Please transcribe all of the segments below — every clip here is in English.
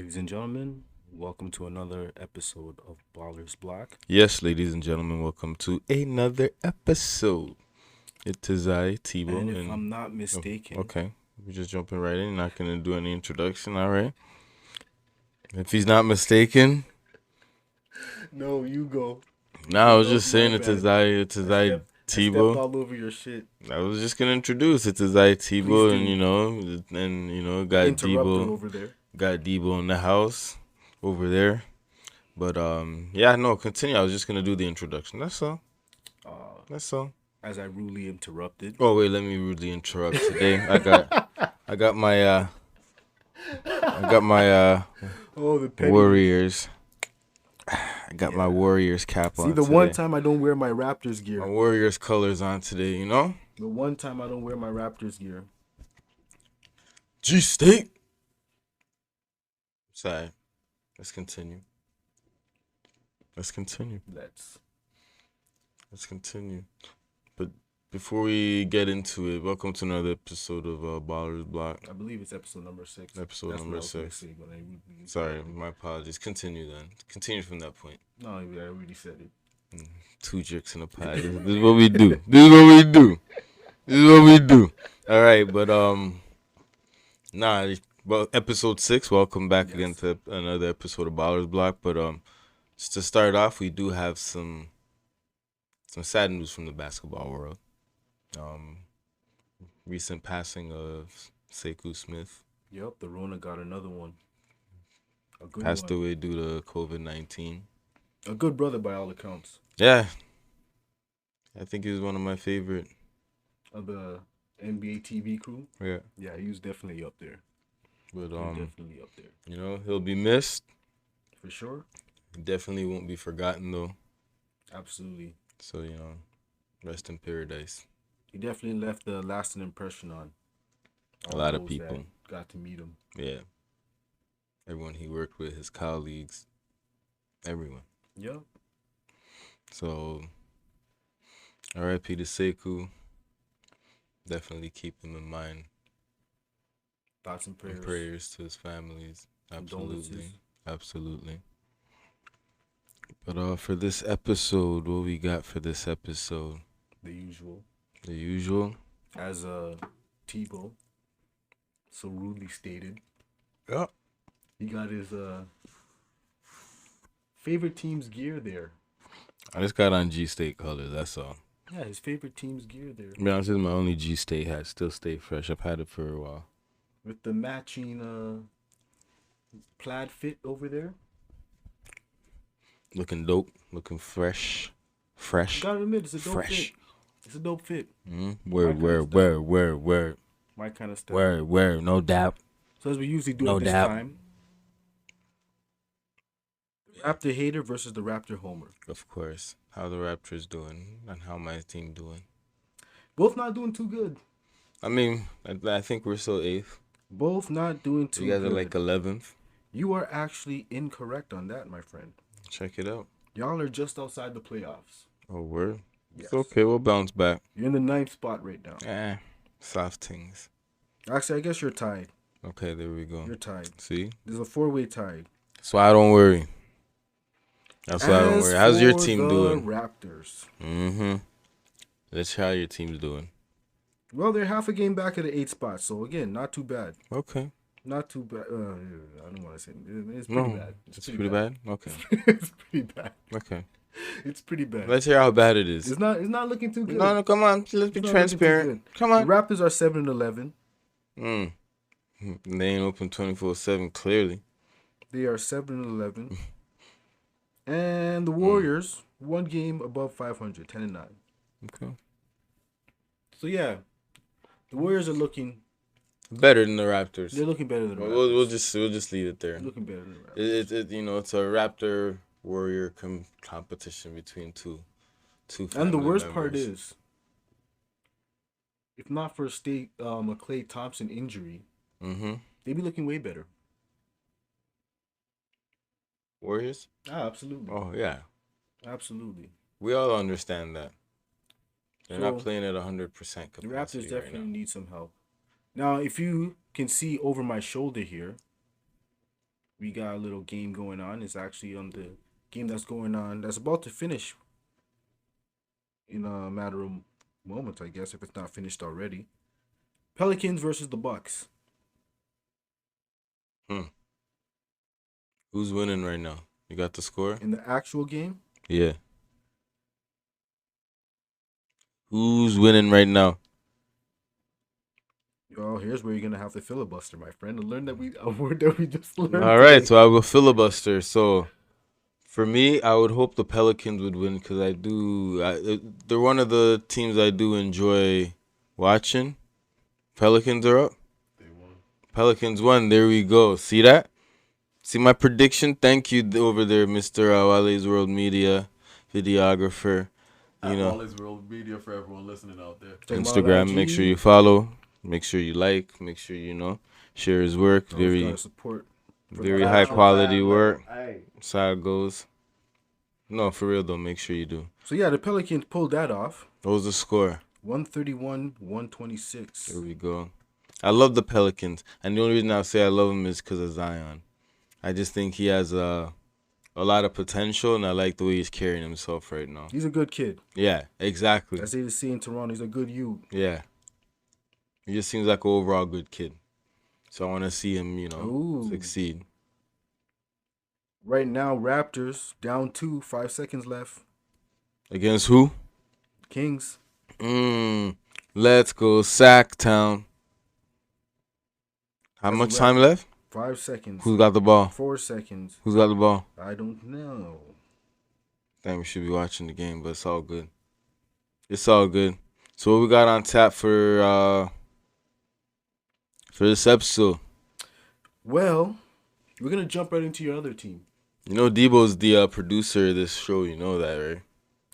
Ladies and gentlemen, welcome to another episode of Ballers Block. Yes, ladies and gentlemen, welcome to another episode. It is I, Tebow. And if I'm not mistaken, Okay, we're just jumping right in. Not going to do any introduction, all right? If he's not mistaken. No, you go. No, I was No, just saying my it is bad. I, I stepped Tebow. all over your shit. I was just going to introduce it is I, Tebow, do. got Interrupted Debo. over there. Got Debo in the house over there. But, yeah, no, continue. I was just going to do the introduction. That's all. That's all. As I rudely interrupted. Oh wait, let me rudely interrupt today. I got my the Warriors. I got my Warriors cap on. See, the today. one time I don't wear my Raptors gear. My Warriors colors on today, you know? The one time I don't wear my Raptors gear. G-State. Sorry. Let's continue. Let's continue. But before we get into it, welcome to another episode of Ballers Block. I believe it's episode number 6. Episode number 6. Sorry, my apologies. Continue then. Continue from that point. No, I already said it. Two jerks in a pie. This is what we do. This is what we do. All right, but well, episode 6. Welcome back again to another episode of Ballers Block. But just to start off, we do have some sad news from the basketball world. Recent passing of Sekou Smith. Yep, the Rona got another one. Passed away due to COVID-19. A good brother by all accounts. Yeah. I think he was one of my favorite. Of the NBA TV crew? Yeah. Yeah, he was definitely up there. But definitely up there. You know, he'll be missed. For sure. He definitely won't be forgotten though. Absolutely. So, rest in paradise. He definitely left a lasting impression on a lot of people. That got to meet him. Yeah. Everyone he worked with, his colleagues, everyone. Yep. So, R.I.P to Sekou. Definitely keep him in mind. Thoughts and prayers. And prayers to his families. Absolutely. But for this episode, what we got for this episode? The usual. As Tebow so rudely stated. Yeah. He got his favorite team's gear there. I just got on G-State colors, that's all. Yeah, his favorite team's gear there. To be honest, this is my only G-State hat. Still stay fresh. I've had it for a while. With the matching plaid fit over there. Looking dope. Looking fresh. Gotta admit, it's a dope fit. It's a dope fit. Word. My kind of stuff. Word. No doubt. So as we usually do at this time. The Raptor hater versus the Raptor homer. Of course. How the Raptors doing and how my team doing. Both not doing too good. I mean, I think we're still 8th. Both not doing too good. You guys are like 11th. You are actually incorrect on that, my friend. Check it out. Y'all are just outside the playoffs. Oh, word? Yes. It's okay, we'll bounce back. You're in the 9th spot right now. Soft things. Actually, I guess you're tied. Okay, there we go. You're tied. See? There's a 4-way tie. That's why I don't worry. How's your team doing? Raptors. Let's see how your team's doing. Well, they're half a game back at the 8th spot, so again, not too bad. Okay. Not too bad. I don't want to say it's pretty bad. It's pretty bad. Okay. It's pretty bad. Okay. It's pretty bad. Let's hear how bad it is. It's not looking too good. No, come on. Let's be transparent. Come on. The Raptors are 7-11. They ain't open 24/7. Clearly. They are 7-11. And the Warriors, one game above 500, 10-9. Okay. So yeah, the Warriors are looking better than the Raptors. They're looking better than the Raptors. We'll just leave it there. They're looking better than the Raptors. It's a Raptor Warrior competition between two. And the worst part is, if not for a Klay Thompson injury, they'd be looking way better. Warriors? Absolutely. Oh yeah. Absolutely. We all understand that. They're not playing at 100% capacity. The Raptors definitely need some help. Now, if you can see over my shoulder here, we got a little game going on. It's actually on the game that's going on that's about to finish in a matter of moments, I guess, if it's not finished already. Pelicans versus the Bucks. Hmm. Who's winning right now? You got the score? In the actual game, Yeah. Who's winning right now? oh, here's where you're gonna have to filibuster, my friend, and learn that a word that we just learned All right, today. so I will filibuster. So for me, I would hope the Pelicans would win because they're one of the teams I do enjoy watching. Pelicans are up. They won. Pelicans won. There we go. See that? See my prediction? Thank you over there, Mr. Wale's World Media videographer. You know, All is world media for everyone listening out there. Check him out on Instagram. Make IG. sure you follow. Make sure you like. Make sure share his work. Always Very gotta support. very the high actual- quality work. Hey. That's how it goes. No, for real though. Make sure you do. So yeah, the Pelicans pulled that off. What was the score? 131, 126. There we go. I love the Pelicans, and the only reason I say I love him is because of Zion. I just think he has a lot of potential, and I like the way he's carrying himself right now. He's a good kid. Yeah, exactly. As they see in Toronto, he's a good youth. Yeah, he just seems like an overall good kid. So I want to see him, Ooh. succeed. Right now, Raptors down 2, 5 seconds left. Against who? Kings. Let's go Sacktown. How That's much a time left? 5 seconds. Who's got the ball? 4 seconds. Who's got the ball? I don't know. Damn, we should be watching the game, but it's all good. It's all good. So what we got on tap for this episode? Well, we're gonna jump right into your other team. You know Debo's the producer of this show. You know that, right?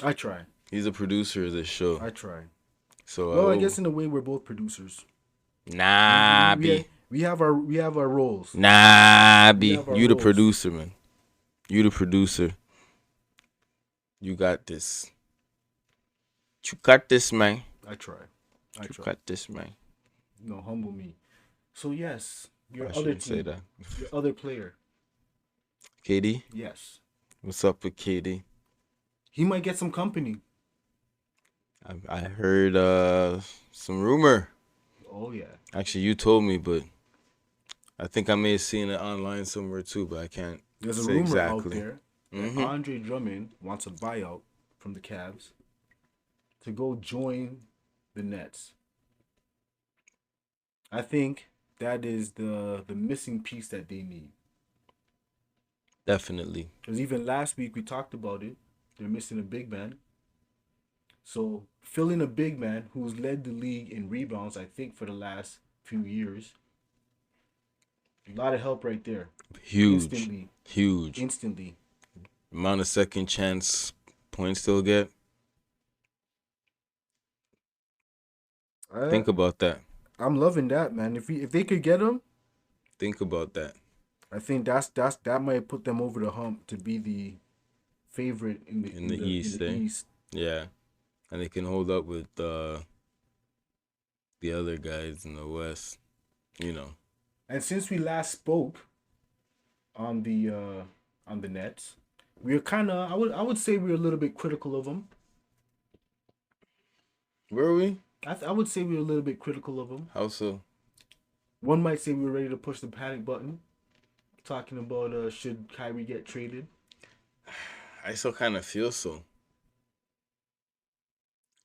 I try. He's a producer of this show. I try. So Well, I guess in a way we're both producers. nah, We have our roles. Nah, We B. have our You the roles. producer, man. You the producer. You got this. You got this, man. I try. You got this, man. No, humble me. So yes, your I other shouldn't say team, that. your other player. KD? Yes, What's up with KD? he might get some company. I heard some rumor. Oh yeah. Actually, you told me, but I think I may have seen it online somewhere too, but I can't There's a say rumor exactly. out there that Mhm. Andre Drummond wants a buyout from the Cavs to go join the Nets. I think that is the missing piece that they need. Definitely. Because even last week we talked about it. They're missing a big man. So filling a big man who's led the league in rebounds, I think, for the last few years. A lot of help right there. Huge. Instantly. Huge. Instantly. Amount of second chance points they'll get. Think about that. I'm loving that, man. If they could get him, Think about that. I think that might put them over the hump to be the favorite in the East, In the eh? East. Yeah. And they can hold up with the other guys in the West. You know. And since we last spoke on the Nets, we are kind of I would say we're a little bit critical of them. Where are we? I would say we're a little bit critical of them. How so? One might say we're ready to push the panic button, talking about should Kyrie get traded. I still kind of feel so.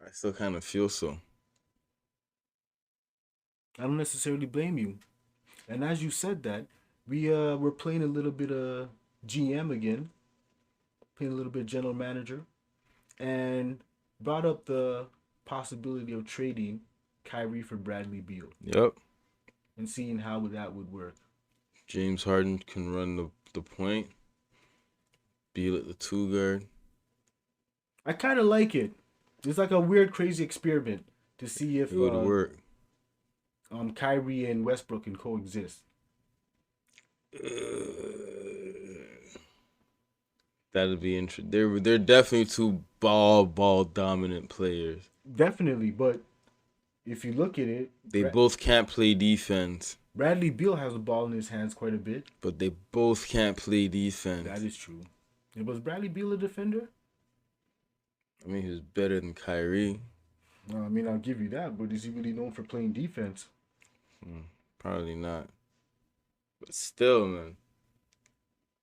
I don't necessarily blame you. And as you said that, we're playing a little bit of GM again, playing a little bit general manager, and brought up the possibility of trading Kyrie for Bradley Beal Yep. and seeing how that would work. James Harden can run the point. Beal at the 2 guard. I kind of like it. It's like a weird, crazy experiment to see if It would work. Kyrie and Westbrook can coexist. That'd be interesting. They're definitely two ball dominant players. Definitely, but if you look at it, They both can't play defense. Bradley Beal has the ball in his hands quite a bit. But they both can't play defense. That is true. And was Bradley Beal a defender? I mean, he was better than Kyrie. I mean, I'll give you that, but is he really known for playing defense? Probably not. But still, man.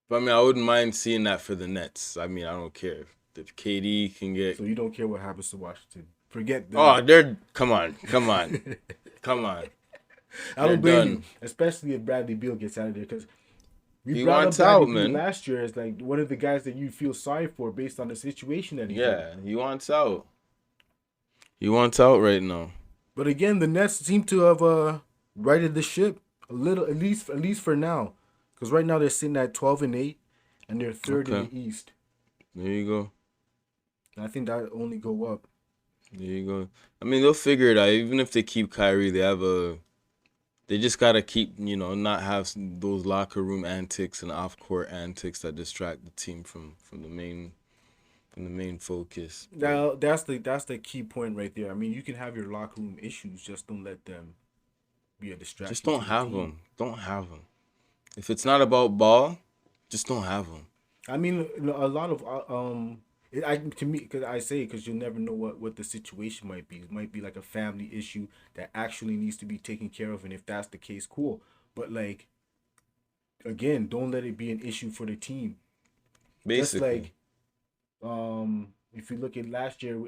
But I mean, I wouldn't mind seeing that for the Nets. I mean, I don't care. If KD can get... So you don't care what happens to Washington? Forget that. Oh, they're... Come on. Come on. I don't blame you, especially if Bradley Beal gets out of there, because we brought up wants out, Bradley Beal man. last year as like one of the guys that you feel sorry for based on the situation that he's in. Yeah, he wants out. He wants out right now. But again, the Nets seem to have righted the ship a little, at least for now, because right now they're sitting at 12-8, and they're third in the East. There you go. And I think that only go up. There you go. I mean, they'll figure it out. Even if they keep Kyrie, they just gotta keep, not have those locker room antics and off court antics that distract the team from the main focus. Now that's the key point right there. I mean, you can have your locker room issues, just don't let them be a distraction. Just don't have them. Don't have them. If it's not about ball, just don't have them. I mean, a lot of to me, because you'll never know what the situation might be. It might be like a family issue that actually needs to be taken care of, and if that's the case, cool. But like, again, don't let it be an issue for the team. Basically, just like, if you look at last year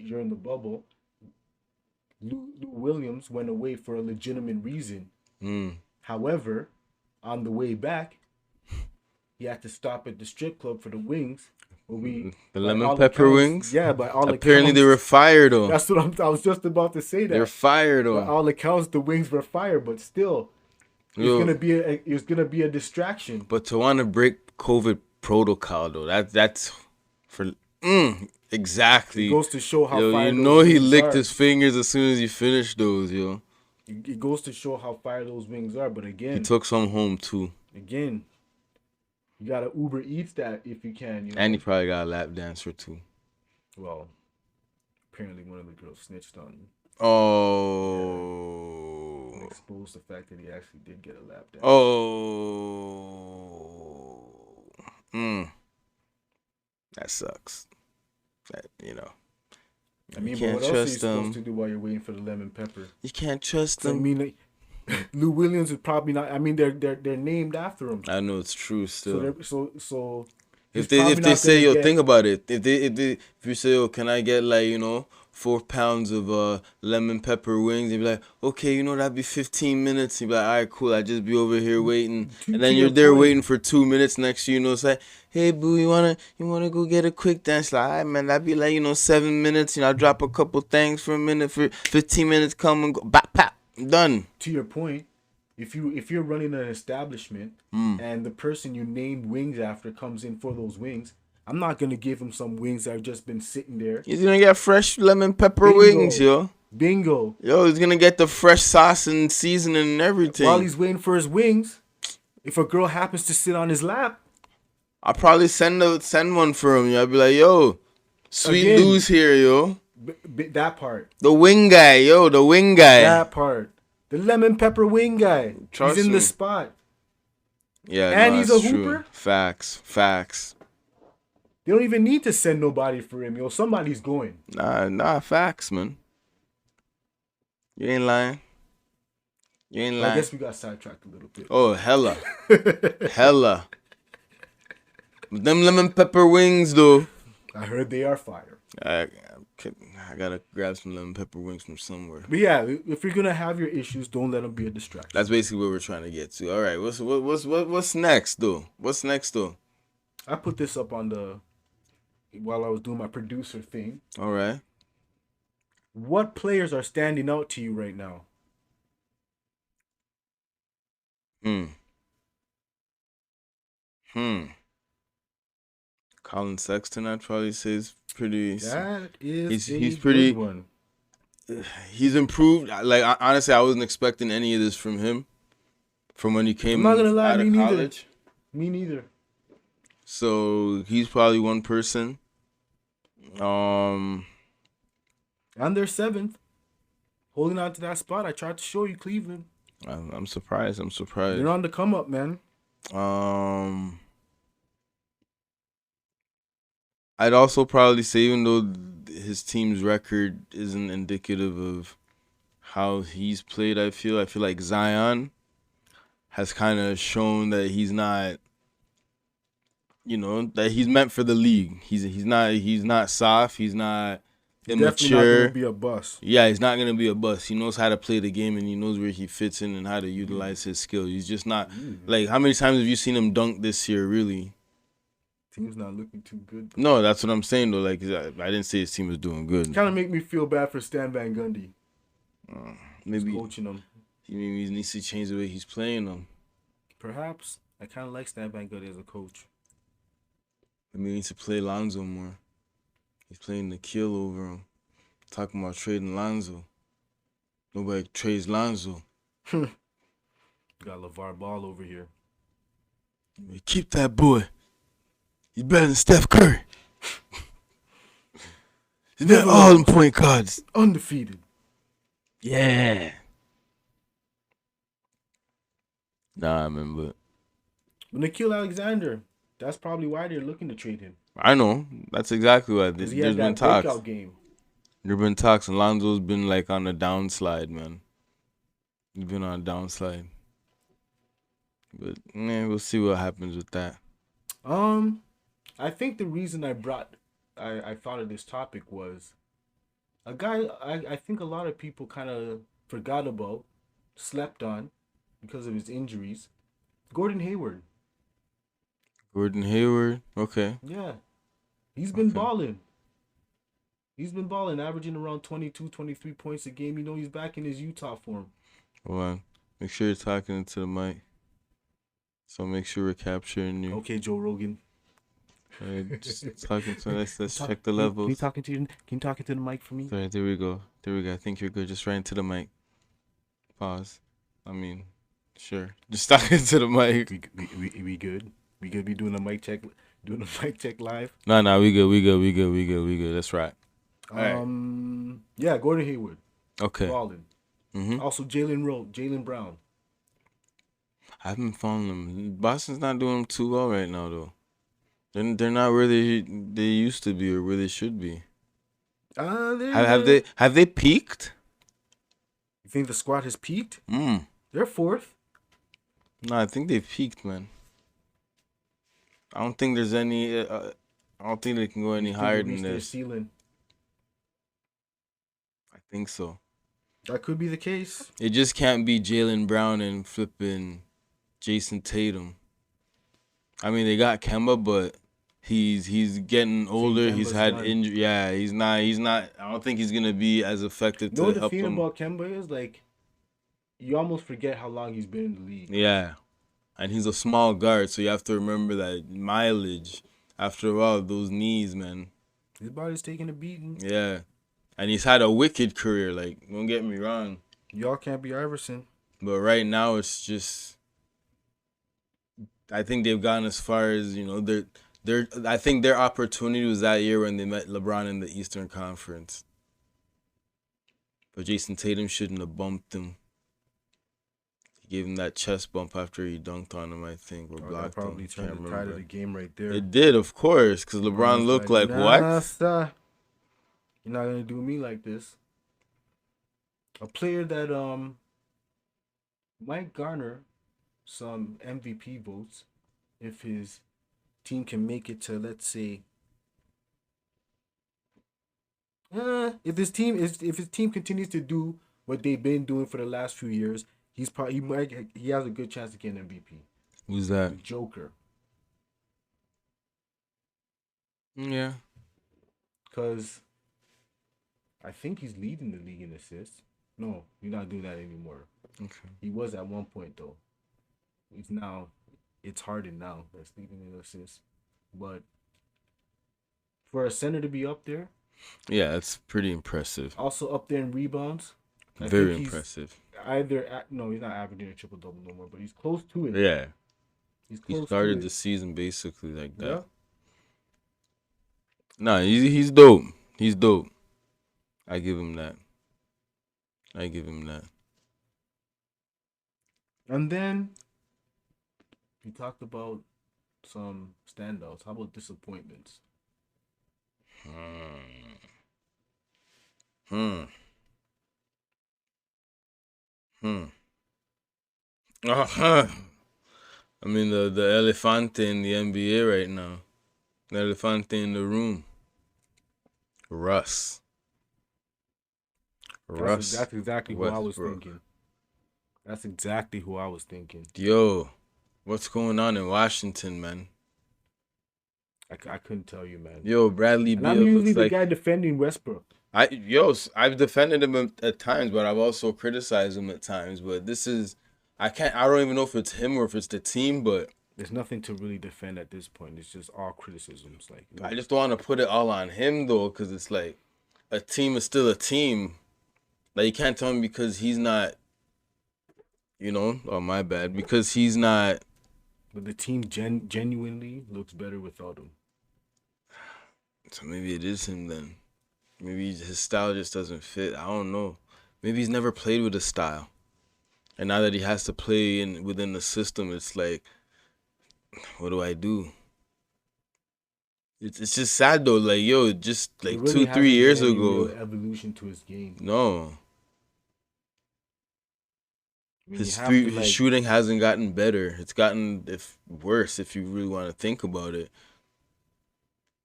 during the bubble, Lou Williams went away for a legitimate reason. However, on the way back, he had to stop at the strip club for the wings. The lemon pepper wings? Yeah, but apparently they were fire though. That's what I was just about to say. They're fire though. By all accounts, the wings were fire, but still, it's gonna be a distraction. But to want to break COVID protocol though, that's for exactly. It goes to show how fire. He licked his fingers as soon as he finished those, yo. It goes to show how fire those wings are. But again, he took some home too. Again, you gotta Uber Eats that if you can. And he probably got a lap dancer too. Well, apparently one of the girls snitched on him. Oh. Yeah. Exposed the fact that he actually did get a lap dancer. Oh. That sucks. That, I mean, but what else are you supposed to do while you're waiting for the lemon pepper? You can't trust them. I mean, like, Lou Williams is probably not. I mean, they're named after him. I know it's true still. So if they say, yo, think about it. If you say, yo, can I get 4 pounds of lemon pepper wings, you'd be like, okay, that'd be 15 minutes. You'd be like, all right, cool. I just be over here waiting, and then you're there waiting for 2 minutes. Next, it's like, hey, boo, you wanna go get a quick dance? Like, all right, man, that'd be 7 minutes. I drop a couple things for a minute, for 15 minutes, come and go, bap, pap, done. To your point, if you're running an establishment and the person you named wings after comes in for those wings, I'm not gonna give him some wings that have just been sitting there. He's gonna get fresh lemon pepper wings, yo. Bingo. Yo, he's gonna get the fresh sauce and seasoning and everything. While he's waiting for his wings, if a girl happens to sit on his lap, I'll probably send one for him. Yo. I'll be like, yo, Sweet Lou's here, yo. That part. The wing guy, yo, the wing guy. That part. The lemon pepper wing guy. Trust he's in me. the spot. Yeah, and he's a true. hooper. Facts. They don't even need to send nobody for him, yo. Somebody's going. Nah, facts, man. You ain't lying. I guess we got sidetracked a little bit. Oh, hella. Hella. Them lemon pepper wings, though. I heard they are fire. I gotta grab some lemon pepper wings from somewhere. But yeah, if you're gonna have your issues, don't let them be a distraction. That's basically what we're trying to get to. All right, what's next, though? What's next, though? I put this up while I was doing my producer thing. All right. What players are standing out to you right now? Colin Sexton, I'd probably say is pretty. That is he's pretty good one. He's improved. Like honestly, I wasn't expecting any of this from him. From when he came I'm not gonna lie, out of college. Me neither. So he's probably one person. And they're 7th. Holding on to that spot. I tried to show you Cleveland. I'm surprised. I'm surprised. They're on the come up, man. I'd also probably say, even though his team's record isn't indicative of how he's played, I feel like Zion has kind of shown that he's not, that he's meant for the league. He's not soft. He's not Definitely not immature. gonna be a bust. Yeah, he's not gonna be a bust. He knows how to play the game and he knows where he fits in and how to utilize his skill. He's just not like, how many times have you seen him dunk this year? Really? Team's not looking too good. No, that's what I'm saying though. Like, I didn't say his team was doing good. Kind of make me feel bad for Stan Van Gundy. Maybe He's coaching them. he needs to change the way he's playing them. Perhaps. I kind of like Stan Van Gundy as a coach. Maybe he needs to play Lonzo more. He's playing Nikhil over him. Talking about trading Lonzo. Nobody trades Lonzo. Got LeVar Ball over here. Keep that boy. He's better than Steph Curry. He's better than all them point guards. Undefeated. Yeah. Nah, man, but Nikhil Alexander. That's probably why they're looking to trade him. I know. That's exactly why. Because There's he had been that talks. breakout game. There been talks. And Lonzo's been like on a downslide, man. He's been on a downslide. But we'll see what happens with that. I think the reason I thought of this topic was a guy I think a lot of people kind of forgot about, slept on because of his injuries. Gordon Hayward. Gordon Hayward. Okay. Yeah. He's been balling. He's been balling, averaging around 22, 23 points a game. He's back in his Utah form. Hold on. Make sure you're talking into the mic. So make sure we're capturing you. Okay, Joe Rogan. Just talking to us. Let's check the levels. Can you talk into the mic for me? Sorry, there we go. I think you're good. Just right into the mic. Pause. I mean, sure. Just talking to the mic. We good? We good be doing a mic check live? No, we good. That's right. Yeah, Gordon Hayward. Okay. Balling. Mm-hmm. Also Jalen Brown. I haven't following them. Boston's not doing too well right now, though. They're not where they used to be or where they should be. Have they peaked? You think the squad has peaked? Mm. They're fourth. No, I think they've peaked, man. I don't think there's any. I don't think they can go any higher than this. Ceiling. I think so. That could be the case. It just can't be Jaylen Brown and flipping Jason Tatum. I mean, they got Kemba, but he's getting older. He's had injury. Yeah, he's not. I don't think he's gonna be as effective to help them. The thing about Kemba is, like, you almost forget how long he's been in the league. Yeah, and he's a small guard, so you have to remember that mileage. After a while, those knees, man. His body's taking a beating. Yeah, and he's had a wicked career. Like, don't get me wrong. Y'all can't be Iverson. But right now, it's just. I think they've gotten as far as, I think their opportunity was that year when they met LeBron in the Eastern Conference. But Jason Tatum shouldn't have bumped him. He gave him that chest bump after he dunked on him, I think, or blocked him. Probably turned the tide of the game right there. It did, of course, because LeBron looked like, what? Sir. You're not gonna do me like this. A player that might garner some MVP votes if his team can make it to, let's say, if his team continues to do what they've been doing for the last few years, he has a good chance to get an MVP. Who's that? The Joker. Yeah. Because I think he's leading the league in assists. No, he's not doing that anymore. Okay. He was at one point, though. It's Harden now that's leading in assists. But for a center to be up there. Yeah, that's pretty impressive. Also up there in rebounds. Very impressive. He's not averaging a triple-double no more, but he's close to it. Yeah. He started the season basically like that. Yeah. Nah, he's dope. He's dope. I give him that. And then we talked about some standouts. How about disappointments? Hmm. Hmm. Uh-huh. I mean the elefante in the NBA right now. The elefante in the room. Russ. Russ That's exactly who I was Westbrook. thinking. That's exactly who I was thinking. Yo, what's going on in Washington, man? I couldn't tell you, man. Yo, Bradley And I'm Beal usually looks the like guy defending Westbrook. I've defended him at times, but I've also criticized him at times. But I don't even know if it's him or if it's the team, but There's nothing to really defend at this point. It's just all criticisms. Like, I just don't want to put it all on him though, because it's like a team is still a team. Like you can't tell me because he's not, oh my bad, because he's not. but the team genuinely looks better without him. So maybe it is him then. Maybe his style just doesn't fit. I don't know. Maybe he's never played with a style, and now that he has to play within the system, it's like, what do I do? It's just sad though. Like yo, just There like really 2-3 hasn't been years any real ago, evolution to his game. no, I mean, you have to his like shooting hasn't gotten better. It's gotten if worse if you really want to think about it.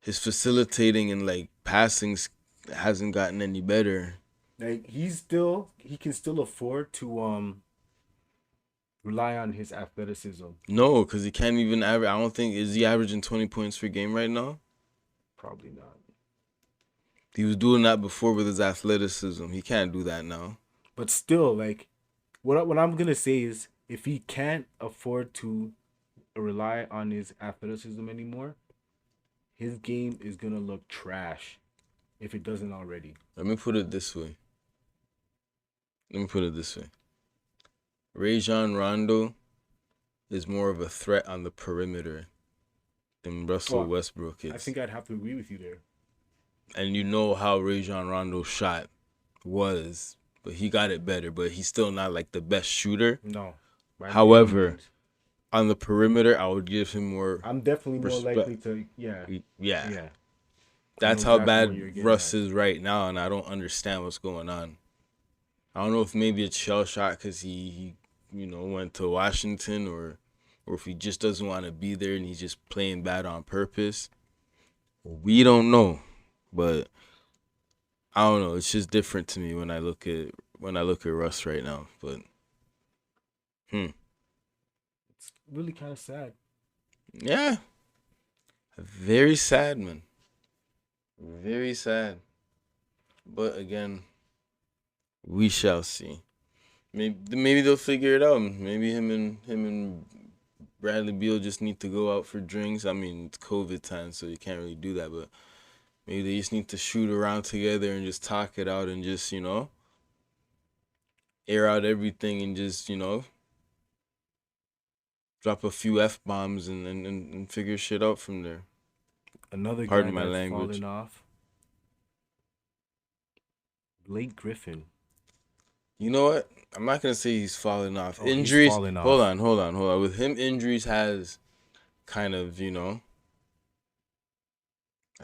His facilitating and like passing hasn't gotten any better. he can still afford to rely on his athleticism. No, because he can't even average. I don't think is he averaging 20 points per game right now. Probably not. He was doing that before with his athleticism. He can't do that now. But still, like what I'm gonna say is if he can't afford to rely on his athleticism anymore, his game is gonna look trash if it doesn't already. Let me put it this way. Rajon Rondo is more of a threat on the perimeter than Russell Oh, Westbrook I is. think I'd have to agree with you there. And you know how Rajon Rondo's shot was, but he got it better, but he's still not like the best shooter. No. However, on the perimeter, I would give him more I'm definitely more respect. likely to Yeah. yeah. That's I how know exactly what you're bad getting Russ at. is right now, and I don't understand what's going on. I don't know if maybe it's shell shot because he went to Washington, or if he just doesn't want to be there and he's just playing bad on purpose. We don't know, but I don't know. It's just different to me when I look at Russ right now. But It's really kind of sad. yeah, very sad, man. Very sad. But again, we shall see. Maybe they'll figure it out. Maybe him and Bradley Beal just need to go out for drinks. I mean, it's COVID time, so you can't really do that. But maybe they just need to shoot around together and just talk it out and just air out everything and just drop a few F-bombs and figure shit out from there. Another guy Pardon my that's language. fallen off. Blake Griffin. You know what? I'm not gonna say he's falling off. Oh, he's Injuries. fallen off. Hold on. With him, injuries has kind of I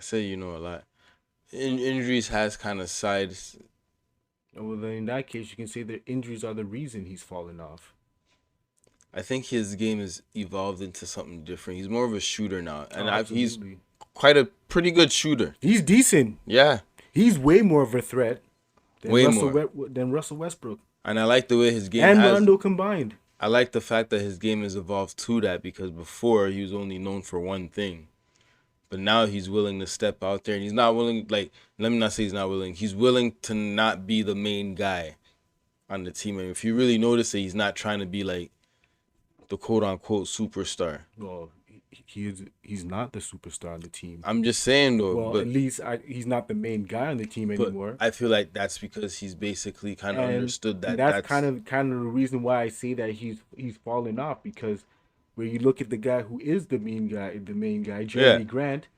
say a lot. Injuries has kind of sides. Well, then in that case, you can say that injuries are the reason he's fallen off. I think his game has evolved into something different. He's more of a shooter now, and he's Absolutely. quite a pretty good shooter. He's decent. Yeah, He's way more of a threat than way Russell more. than Russell Westbrook And I like the way his game and has. Rondo combined. I like the fact that his game has evolved to that because before he was only known for one thing. But now he's willing to step out there and he's not willing, like, let me not say he's not willing. He's willing to not be the main guy on the team. And if you really notice it, he's not trying to be like the quote unquote superstar. Well, he's not the superstar on the team. I'm just saying though, Well, but at least he's not the main guy on the team anymore. I feel like that's because he's basically kind of And understood that that's kind of the reason why I say that he's fallen off, because where you look at the guy who is the main guy, Jeremy Grant,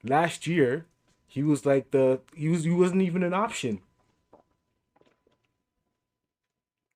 last year he was like he wasn't even an option.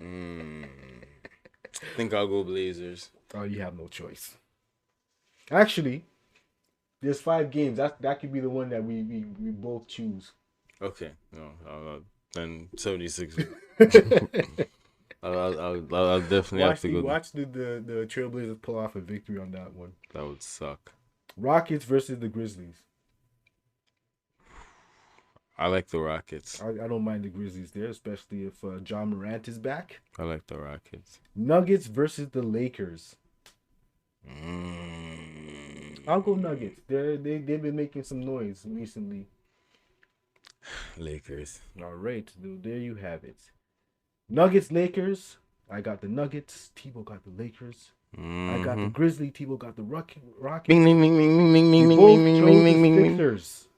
I think I'll go Blazers. Oh, you have no choice. Actually, there's 5 games. That could be the one that we both choose. Okay, no, then 76ers. I'll definitely have to go. Watch the Trailblazers pull off a victory on that one. That would suck. Rockets versus the Grizzlies. I like the Rockets. I don't mind the Grizzlies there, especially if John Morant is back. I like the Rockets. Nuggets versus the Lakers. I'll go Nuggets. They've been making some noise recently. Lakers. All right, there you have it. Nuggets, Lakers. I got the Nuggets. Tebow got the Lakers. I got the Grizzly. Tebow got the Rockets. Bing, bing, bing, bing, bing, bing, We bing, both bing, chose bing, the bing, bing, bing. Sixers.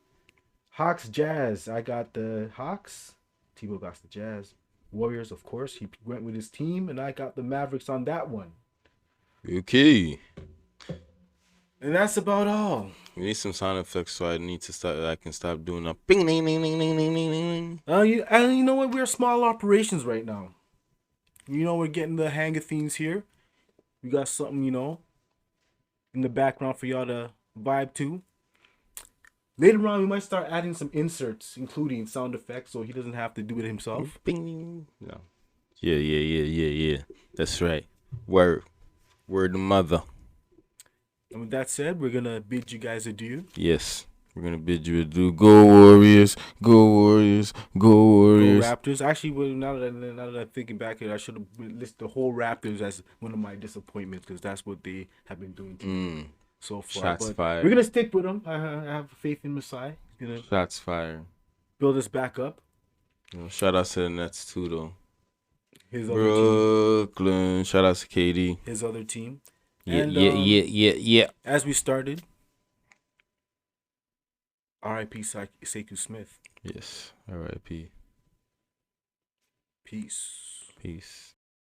Hawks, Jazz. I got the Hawks. Tebow got the Jazz. Warriors, of course. He went with his team, and I got the Mavericks on that one. Okay. And that's about all. We need some sound effects, so I can stop doing a bing, ding, ding, ding, ding, ding, ding, ding. You know what? We're small operations right now. You know, we're getting the hang of things here. We got something, in the background for y'all to vibe to. Later on, we might start adding some inserts, including sound effects, so he doesn't have to do it himself. Bing. No. Yeah. That's right. Word to mother. And with that said, we're gonna bid you guys adieu. Yes. We're gonna bid you adieu. Go Warriors. Go Warriors. Go Go Warriors. Raptors. Actually, now that I'm thinking back here, I should have listed the whole Raptors as one of my disappointments because that's what they have been doing to me so far. Shots But fired. we're gonna stick with them. I have faith in Masai. He's gonna Shots fired. build us back up. Shout out to the Nets too, though. His other team. Brooklyn. Shout out to KD. His other team. Yeah, And, yeah. As we started, R.I.P Sekou Smith. Yes. R.I.P. Peace. Peace.